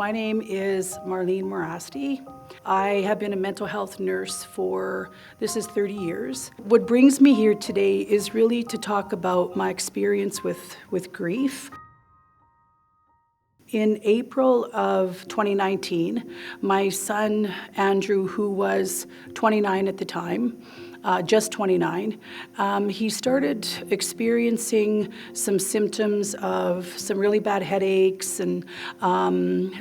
My name is Marlene Mirasty. I have been a mental health nurse this is 30 years. What brings me here today is really to talk about my experience with grief. In April of 2019, my son, Andrew, who was 29 at the time, just 29, he started experiencing some symptoms of some really bad headaches and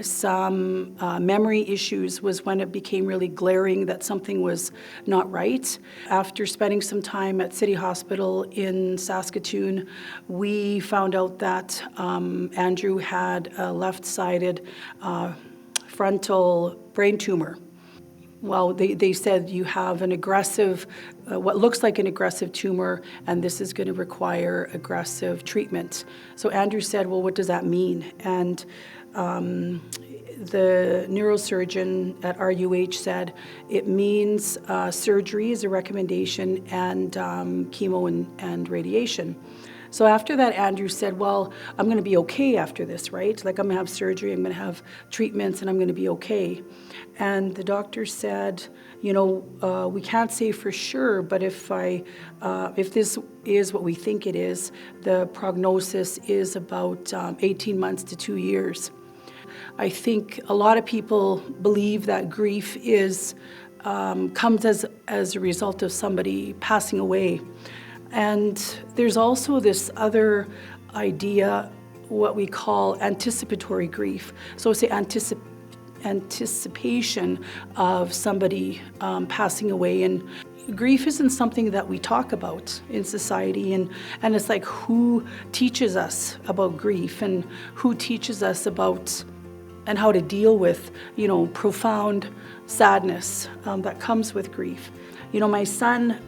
some memory issues was when it became really glaring that something was not right. After spending some time at City Hospital in Saskatoon, we found out that Andrew had a left-sided frontal brain tumor. Well, they said you have an aggressive, what looks like an aggressive tumor, and this is going to require aggressive treatment. So Andrew said, well, what does that mean? And the neurosurgeon at RUH said it means surgery is a recommendation and chemo and radiation. So after that, Andrew said, well, I'm going to be okay after this, right? Like I'm going to have surgery, I'm going to have treatments, and I'm going to be okay. And the doctor said, you know, we can't say for sure, but if this is what we think it is, the prognosis is about 18 months to 2 years. I think a lot of people believe that grief comes as a result of somebody passing away. And there's also this other idea, what we call anticipatory grief. So say anticipation of somebody passing away. And grief isn't something that we talk about in society. And it's like, who teaches us about grief and who teaches us about and how to deal with, you know, profound sadness that comes with grief. You know, my son,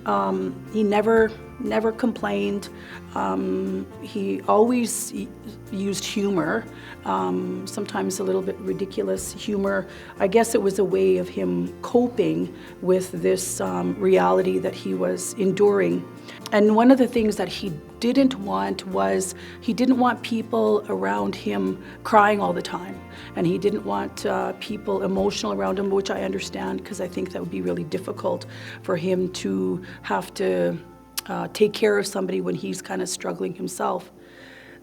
he never complained. He always used humor, sometimes a little bit ridiculous humor. I guess it was a way of him coping with this reality that he was enduring. And one of the things that he didn't want was he didn't want people around him crying all the time. And he didn't want people emotional around him, which I understand because I think that would be really difficult for him to have to take care of somebody when he's kind of struggling himself.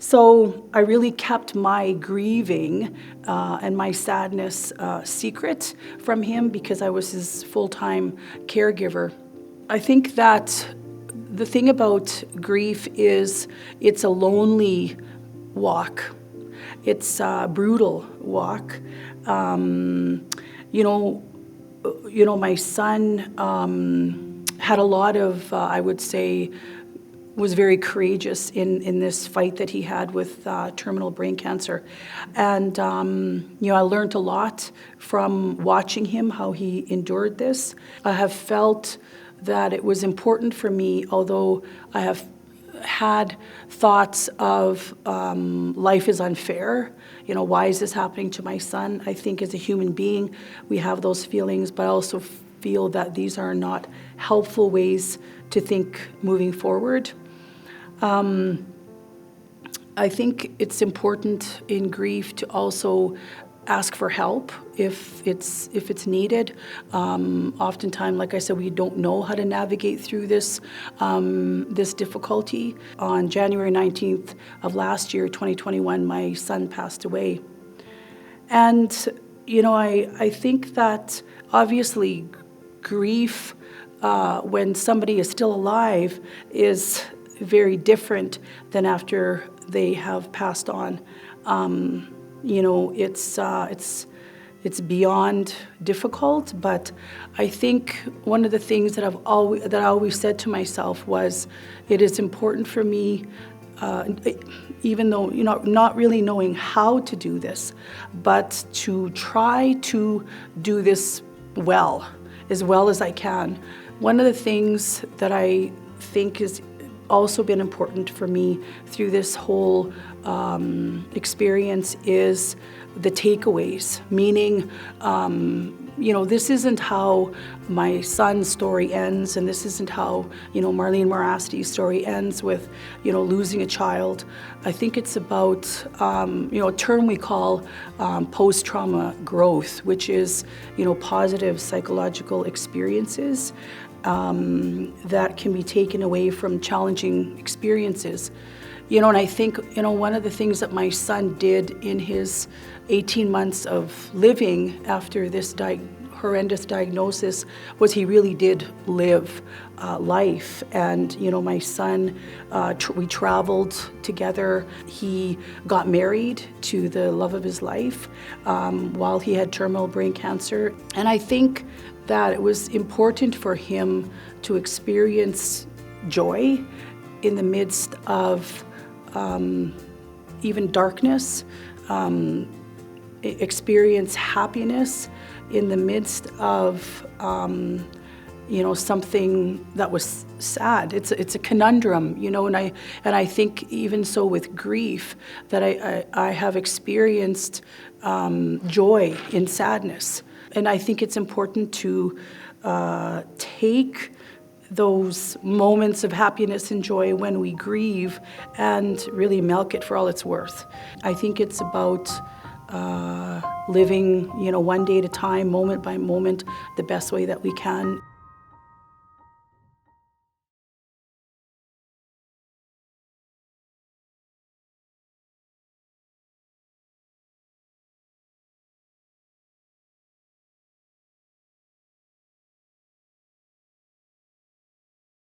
So I really kept my grieving and my sadness secret from him because I was his full-time caregiver. I think that the thing about grief is it's a lonely walk. It's a brutal walk. You know, my son had a lot of, I would say, was very courageous in this fight that he had with terminal brain cancer. And, you know, I learned a lot from watching him, how he endured this. I have felt that it was important for me, although I have had thoughts of life is unfair. You know, why is this happening to my son? I think as a human being, we have those feelings, but I also feel that these are not helpful ways to think moving forward. I think it's important in grief to also ask for help if it's needed. Oftentimes, like I said, we don't know how to navigate through this difficulty. On January 19th of last year, 2021, my son passed away. And, you know, I think that obviously grief when somebody is still alive is very different than after they have passed on. You know, it's beyond difficult, but I think one of the things that I always said to myself was, it is important for me, even though, you know, not really knowing how to do this, but to try to do this as well as I can. One of the things that I think has also been important for me through this whole experience is the takeaways, meaning, this isn't how my son's story ends, and this isn't how, Marlene Mirasty's story ends with, losing a child. I think it's about, a term we call post-trauma growth, which is, positive psychological experiences that can be taken away from challenging experiences. And I think, one of the things that my son did in his 18 months of living after this horrendous diagnosis was he really did live life. And, my son, we traveled together. He got married to the love of his life while he had terminal brain cancer. And I think that it was important for him to experience joy in the midst of even darkness, experience happiness in the midst of something that was sad. It's a conundrum, and I think even so with grief that I have experienced joy in sadness, and I think it's important to take those moments of happiness and joy when we grieve and really milk it for all it's worth. I think it's about living, one day at a time, moment by moment, the best way that we can.